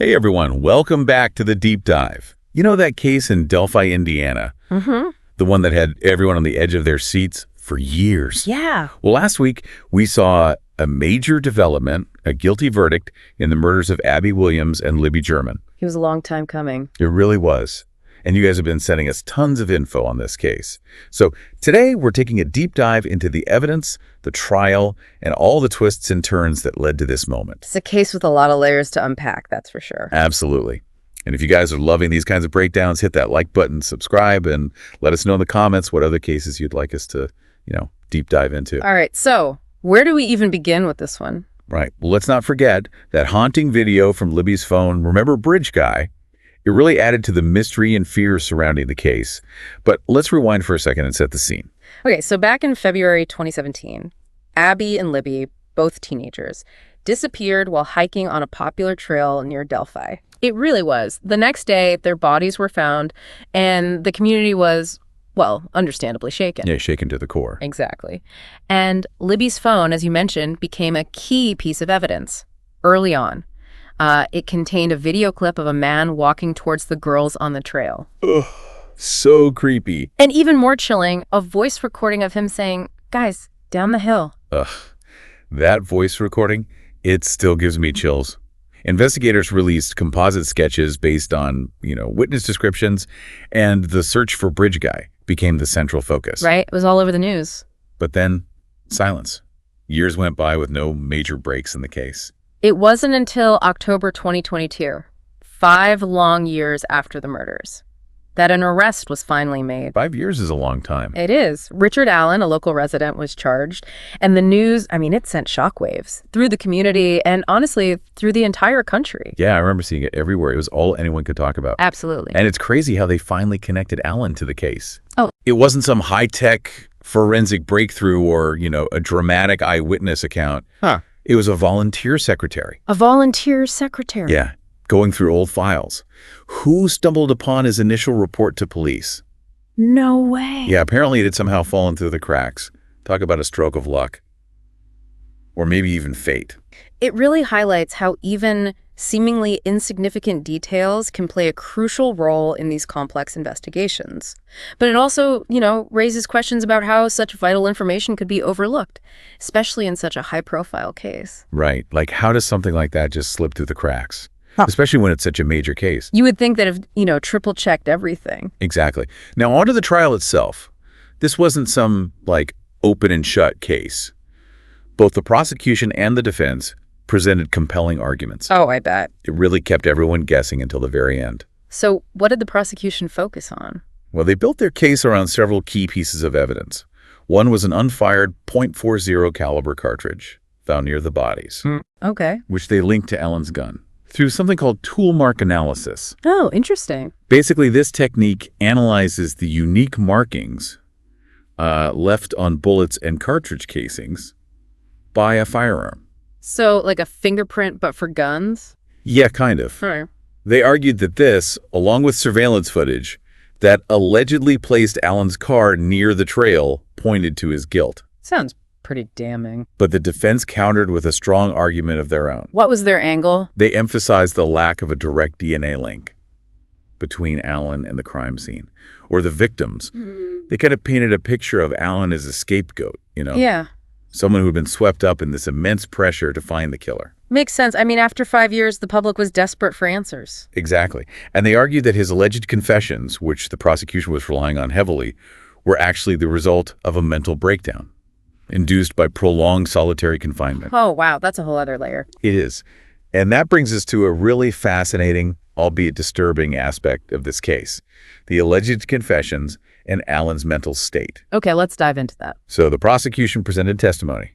Hey everyone, welcome back to the deep dive. You know that case in Delphi, Indiana? Mm-hmm. The one that had everyone on the edge of their seats for years? Yeah. Well, last week we saw a major development, a guilty verdict in the murders of Abby Williams and Libby German. It was a long time coming. It really was. And you guys have been sending us tons of info on this case. So today we're taking a deep dive into the evidence, the trial, and all the twists and turns that led to this moment. It's a case with a lot of layers to unpack, that's for sure. Absolutely. And if you guys are loving these kinds of breakdowns, hit that like button, subscribe, and let us know in the comments what other cases you'd like us to, deep dive into. All right, so where do we even begin with this one? Right. Well, let's not forget that haunting video from Libby's phone, remember Bridge Guy? It really added to the mystery and fear surrounding the case. But let's rewind for a second and set the scene. Okay, so back in February 2017, Abby and Libby, both teenagers, disappeared while hiking on a popular trail near Delphi. It really was. The next day, their bodies were found, and the community was, well, understandably shaken. Yeah, shaken to the core. Exactly. And Libby's phone, as you mentioned, became a key piece of evidence early on. It contained a video clip of a man walking towards the girls on the trail. Ugh, so creepy. And even more chilling, a voice recording of him saying, "Guys, down the hill." Ugh, that voice recording, it still gives me chills. Investigators released composite sketches based on, witness descriptions, and the search for Bridge Guy became the central focus. Right? It was all over the news. But then, silence. Years went by with no major breaks in the case. It wasn't until October 2022, 5 long years after the murders, that an arrest was finally made. 5 years is a long time. It is. Richard Allen, a local resident, was charged, and the news, it sent shockwaves through the community and honestly, through the entire country. Yeah, I remember seeing it everywhere. It was all anyone could talk about. Absolutely. And it's crazy how they finally connected Allen to the case. Oh. It wasn't some high-tech forensic breakthrough or, a dramatic eyewitness account. Huh. It was a volunteer secretary. A volunteer secretary? Yeah, going through old files. Who stumbled upon his initial report to police? No way. Yeah, apparently it had somehow fallen through the cracks. Talk about a stroke of luck. Or maybe even fate. It really highlights how even seemingly insignificant details can play a crucial role in these complex investigations. But it also, raises questions about how such vital information could be overlooked, especially in such a high-profile case. Right. Like, how does something like that just slip through the cracks? Huh. Especially when it's such a major case. You would think that if, triple-checked everything. Exactly. Now, on to the trial itself. This wasn't some, open and shut case. Both the prosecution and the defense presented compelling arguments. Oh, I bet. It really kept everyone guessing until the very end. So what did the prosecution focus on? Well, they built their case around several key pieces of evidence. One was an unfired .40 caliber cartridge found near the bodies. Okay. Which they linked to Allen's gun through something called tool mark analysis. Oh, interesting. Basically, this technique analyzes the unique markings left on bullets and cartridge casings by a firearm. So, like a fingerprint, but for guns? Yeah, kind of. Right. They argued that this, along with surveillance footage that allegedly placed Allen's car near the trail, pointed to his guilt. Sounds pretty damning. But the defense countered with a strong argument of their own. What was their angle? They emphasized the lack of a direct DNA link between Allen and the crime scene, or the victims. They kind of painted a picture of Allen as a scapegoat, Yeah. Someone who had been swept up in this immense pressure to find the killer. Makes sense. After 5 years, the public was desperate for answers. Exactly. And they argued that his alleged confessions, which the prosecution was relying on heavily, were actually the result of a mental breakdown, induced by prolonged solitary confinement. Oh, wow. That's a whole other layer. It is. And that brings us to a really fascinating, albeit disturbing aspect of this case, the alleged confessions and Allen's mental state. Okay, let's dive into that. So the prosecution presented testimony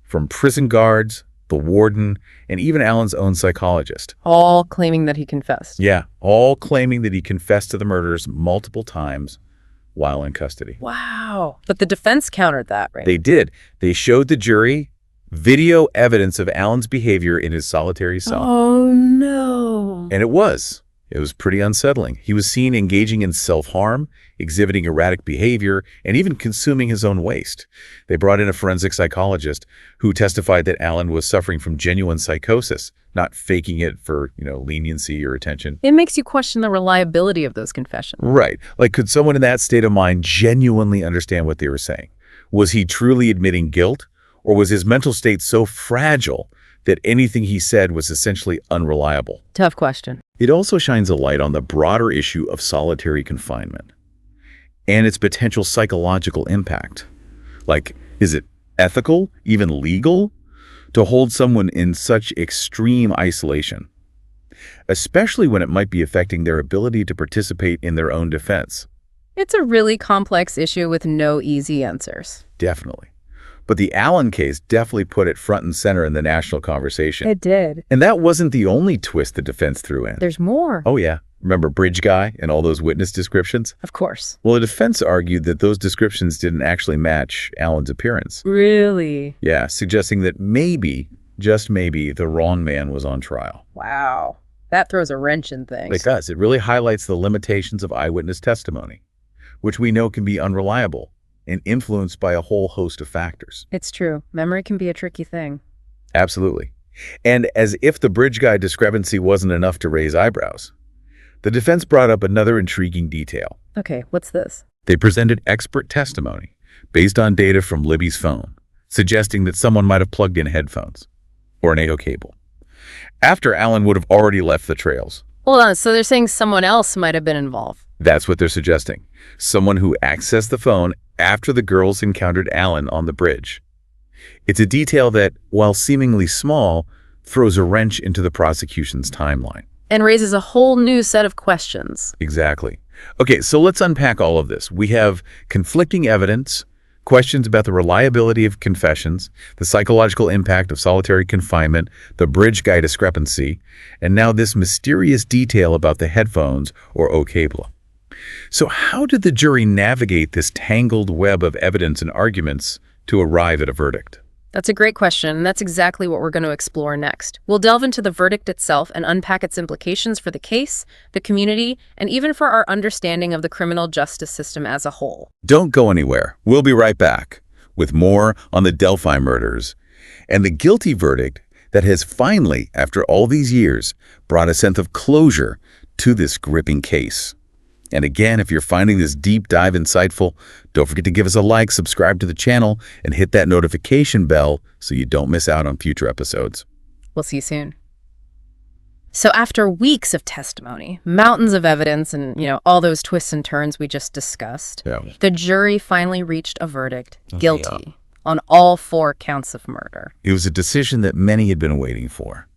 from prison guards, the warden, and even Allen's own psychologist. All claiming that he confessed. Yeah, all claiming that he confessed to the murders multiple times while in custody. Wow. But the defense countered that, right? They did. They showed the jury video evidence of Allen's behavior in his solitary cell. Oh, no. And it was It was pretty unsettling. He was seen engaging in self-harm, exhibiting erratic behavior, and even consuming his own waste. They brought in a forensic psychologist who testified that Alan was suffering from genuine psychosis, not faking it for, leniency or attention. It makes you question the reliability of those confessions. Right. Like, could someone in that state of mind genuinely understand what they were saying? Was he truly admitting guilt, or was his mental state so fragile that anything he said was essentially unreliable? Tough question. It also shines a light on the broader issue of solitary confinement and its potential psychological impact. Like, is it ethical, even legal, to hold someone in such extreme isolation, especially when it might be affecting their ability to participate in their own defense? It's a really complex issue with no easy answers. Definitely. But the Allen case definitely put it front and center in the national conversation. It did. And that wasn't the only twist the defense threw in. There's more. Oh, yeah. Remember Bridge Guy and all those witness descriptions? Of course. Well, the defense argued that those descriptions didn't actually match Allen's appearance. Really? Yeah, suggesting that maybe, just maybe, the wrong man was on trial. Wow. That throws a wrench in things. It does. It really highlights the limitations of eyewitness testimony, which we know can be unreliable and influenced by a whole host of factors. It's true. Memory can be a tricky thing. Absolutely. And as if the Bridge Guy discrepancy wasn't enough to raise eyebrows, the defense brought up another intriguing detail. Okay, what's this? They presented expert testimony based on data from Libby's phone, suggesting that someone might have plugged in headphones or an AO cable after Allen would have already left the trails. Hold on, so they're saying someone else might have been involved. That's what they're suggesting. Someone who accessed the phone after the girls encountered Allen on the bridge. It's a detail that, while seemingly small, throws a wrench into the prosecution's timeline. And raises a whole new set of questions. Exactly. Okay, so let's unpack all of this. We have conflicting evidence, questions about the reliability of confessions, the psychological impact of solitary confinement, the Bridge Guy discrepancy, and now this mysterious detail about the headphones or O cable. So how did the jury navigate this tangled web of evidence and arguments to arrive at a verdict? That's a great question, and that's exactly what we're going to explore next. We'll delve into the verdict itself and unpack its implications for the case, the community, and even for our understanding of the criminal justice system as a whole. Don't go anywhere. We'll be right back with more on the Delphi murders and the guilty verdict that has finally, after all these years, brought a sense of closure to this gripping case. And again, if you're finding this deep dive insightful, don't forget to give us a like, subscribe to the channel, and hit that notification bell so you don't miss out on future episodes. We'll see you soon. So after weeks of testimony, mountains of evidence, and, all those twists and turns we just discussed, the jury finally reached a verdict, guilty, on all 4 counts of murder. It was a decision that many had been waiting for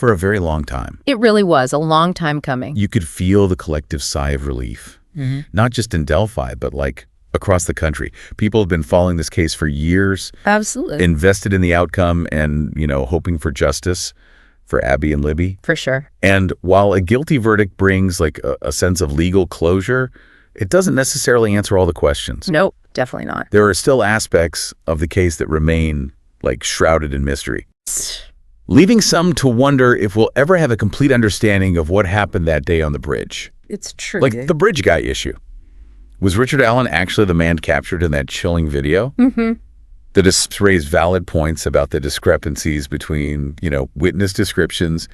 a very long time. It really was a long time coming. You could feel the collective sigh of relief, not just in Delphi, but across the country. People have been following this case for years. Absolutely. Invested in the outcome and, hoping for justice for Abby and Libby. For sure. And while a guilty verdict brings a sense of legal closure, it doesn't necessarily answer all the questions. Nope, definitely not. There are still aspects of the case that remain shrouded in mystery, leaving some to wonder if we'll ever have a complete understanding of what happened that day on the bridge. It's true. Like the Bridge Guy issue. Was Richard Allen actually the man captured in that chilling video? That raised valid points about the discrepancies between, witness descriptions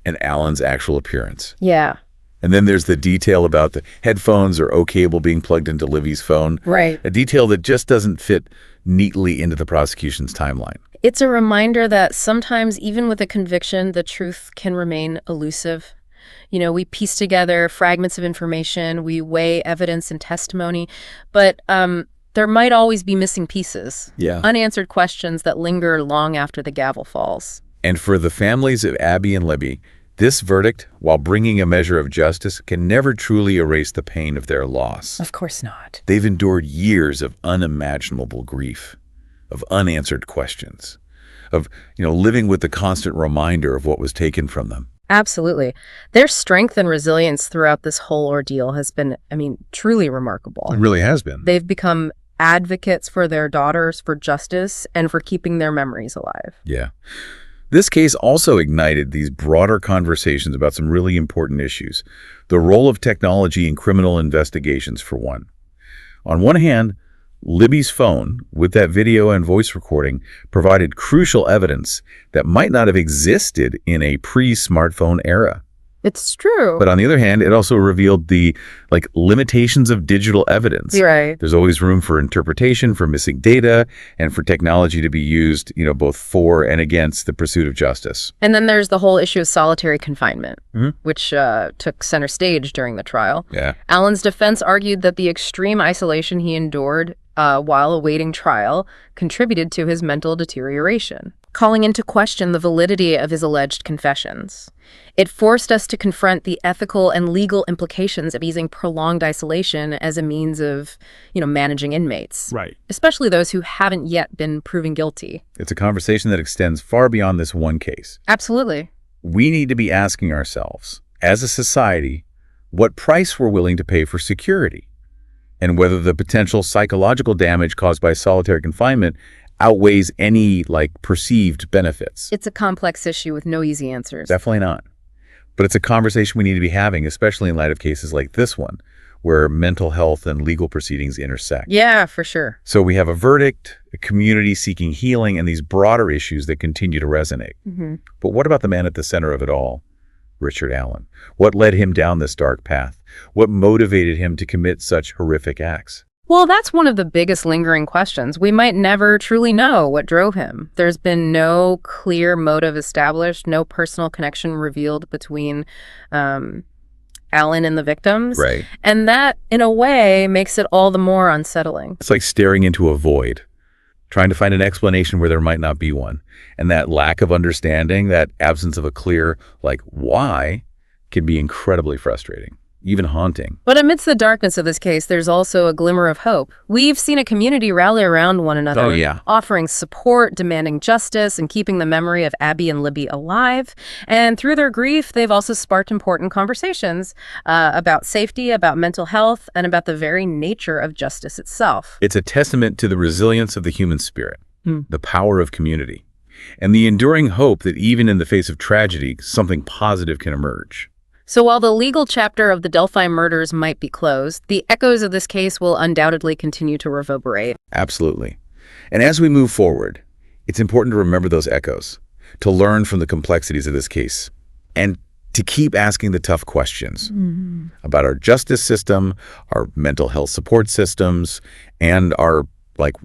and Allen's actual appearance. Yeah. And then there's the detail about the headphones or O cable being plugged into Libby's phone. Right. A detail that just doesn't fit neatly into the prosecution's timeline. It's a reminder that sometimes, even with a conviction, the truth can remain elusive. We piece together fragments of information, we weigh evidence and testimony, but there might always be missing pieces. Yeah. Unanswered questions that linger long after the gavel falls. And for the families of Abby and Libby, this verdict, while bringing a measure of justice, can never truly erase the pain of their loss. Of course not. They've endured years of unimaginable grief, of unanswered questions, of, living with the constant reminder of what was taken from them. Absolutely. Their strength and resilience throughout this whole ordeal has been, truly remarkable. It really has been. They've become advocates for their daughters, for justice, and for keeping their memories alive. Yeah. This case also ignited these broader conversations about some really important issues. The role of technology in criminal investigations, for one. On one hand, Libby's phone, with that video and voice recording, provided crucial evidence that might not have existed in a pre-smartphone era. It's true. But on the other hand, it also revealed the limitations of digital evidence. Right. There's always room for interpretation, for missing data, and for technology to be used, both for and against the pursuit of justice. And then there's the whole issue of solitary confinement, which took center stage during the trial. Yeah. Allen's defense argued that the extreme isolation he endured while awaiting trial contributed to his mental deterioration, calling into question the validity of his alleged confessions. It forced us to confront the ethical and legal implications of using prolonged isolation as a means of, managing inmates. Right. Especially those who haven't yet been proven guilty. It's a conversation that extends far beyond this one case. Absolutely. We need to be asking ourselves, as a society, what price we're willing to pay for security, and whether the potential psychological damage caused by solitary confinement outweighs any, perceived benefits. It's a complex issue with no easy answers. Definitely not. But it's a conversation we need to be having, especially in light of cases like this one, where mental health and legal proceedings intersect. Yeah, for sure. So we have a verdict, a community seeking healing, and these broader issues that continue to resonate. But what about the man at the center of it all, Richard Allen? What led him down this dark path? What motivated him to commit such horrific acts? Well, that's one of the biggest lingering questions. We might never truly know what drove him. There's been no clear motive established, no personal connection revealed between Allen and the victims. Right. And that, in a way, makes it all the more unsettling. It's like staring into a void, trying to find an explanation where there might not be one. And that lack of understanding, that absence of a clear, why, can be incredibly frustrating, even haunting. But amidst the darkness of this case, there's also a glimmer of hope. We've seen a community rally around one another, offering support, demanding justice, and keeping the memory of Abby and Libby alive. And through their grief, they've also sparked important conversations about safety, about mental health, and about the very nature of justice itself. It's a testament to the resilience of the human spirit, the power of community, and the enduring hope that even in the face of tragedy, something positive can emerge. So while the legal chapter of the Delphi murders might be closed, the echoes of this case will undoubtedly continue to reverberate. Absolutely. And as we move forward, it's important to remember those echoes, to learn from the complexities of this case, and to keep asking the tough questions about our justice system, our mental health support systems, and our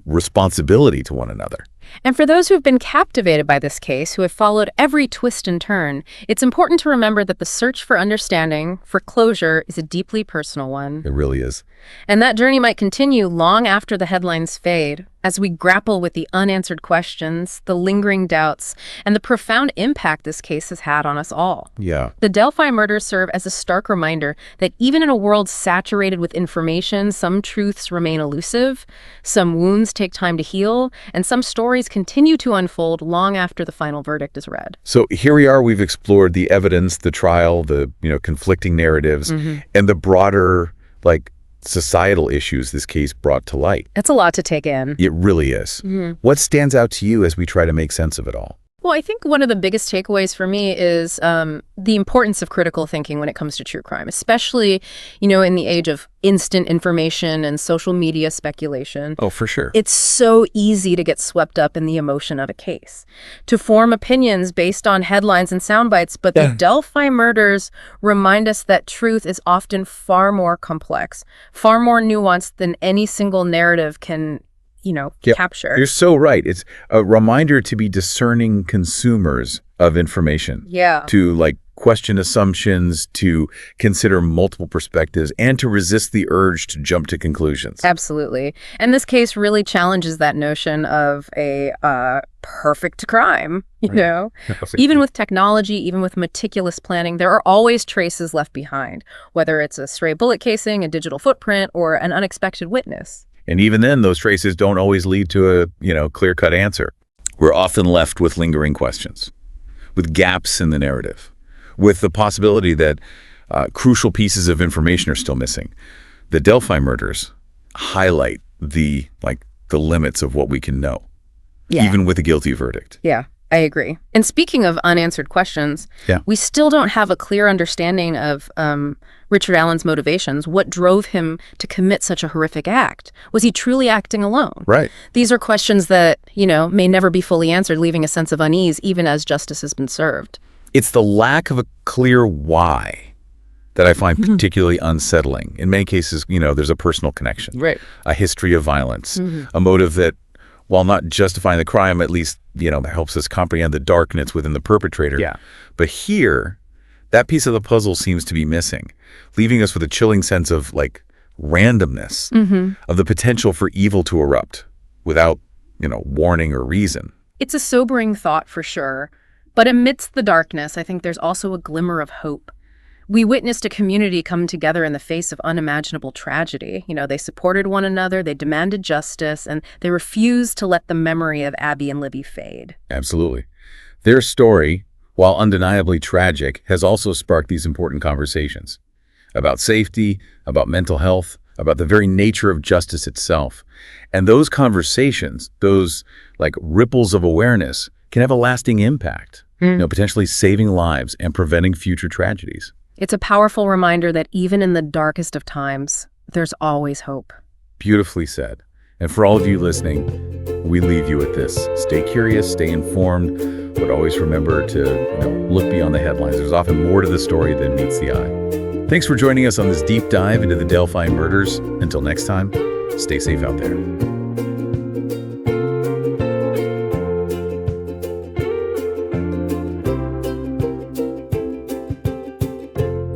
responsibility to one another. And for those who have been captivated by this case, who have followed every twist and turn, it's important to remember that the search for understanding, for closure, is a deeply personal one. It really is. And that journey might continue long after the headlines fade, as we grapple with the unanswered questions, the lingering doubts, and the profound impact this case has had on us all. Yeah. The Delphi murders serve as a stark reminder that even in a world saturated with information, some truths remain elusive, some wounds take time to heal, and some stories continue to unfold long after the final verdict is read. So here we are, we've explored the evidence, the trial, the conflicting narratives, and the broader societal issues this case brought to light. It's a lot to take in. It really is. What stands out to you as we try to make sense of it all? Well, I think one of the biggest takeaways for me is the importance of critical thinking when it comes to true crime, especially, in the age of instant information and social media speculation. Oh, for sure. It's so easy to get swept up in the emotion of a case, to form opinions based on headlines and sound bites. But the Delphi murders remind us that truth is often far more complex, far more nuanced than any single narrative can capture. You're so right. It's a reminder to be discerning consumers of information. Yeah. To question assumptions, to consider multiple perspectives, and to resist the urge to jump to conclusions. Absolutely. And this case really challenges that notion of a perfect crime, know. Even with technology, even with meticulous planning, there are always traces left behind, whether it's a stray bullet casing, a digital footprint, or an unexpected witness. And even then, those traces don't always lead to a, clear-cut answer. We're often left with lingering questions, with gaps in the narrative, with the possibility that crucial pieces of information are still missing. The Delphi murders highlight the limits of what we can know, even with a guilty verdict. Yeah. I agree. And speaking of unanswered questions, Yeah. we still don't have a clear understanding of Richard Allen's motivations. What drove him to commit such a horrific act? Was he truly acting alone? Right. These are questions that, may never be fully answered, leaving a sense of unease even as justice has been served. It's the lack of a clear why that I find particularly unsettling. In many cases, there's a personal connection, Right. a history of violence, a motive that, while not justifying the crime, at least, helps us comprehend the darkness within the perpetrator. Yeah. But here, that piece of the puzzle seems to be missing, leaving us with a chilling sense of, randomness, of the potential for evil to erupt without, warning or reason. It's a sobering thought for sure. But amidst the darkness, I think there's also a glimmer of hope. We witnessed a community come together in the face of unimaginable tragedy. They supported one another, they demanded justice, and they refused to let the memory of Abby and Libby fade. Absolutely. Their story, while undeniably tragic, has also sparked these important conversations about safety, about mental health, about the very nature of justice itself. And those conversations, those ripples of awareness, can have a lasting impact, potentially saving lives and preventing future tragedies. It's a powerful reminder that even in the darkest of times, there's always hope. Beautifully said. And for all of you listening, we leave you with this. Stay curious, stay informed, but always remember to look beyond the headlines. There's often more to the story than meets the eye. Thanks for joining us on this deep dive into the Delphi murders. Until next time, stay safe out there.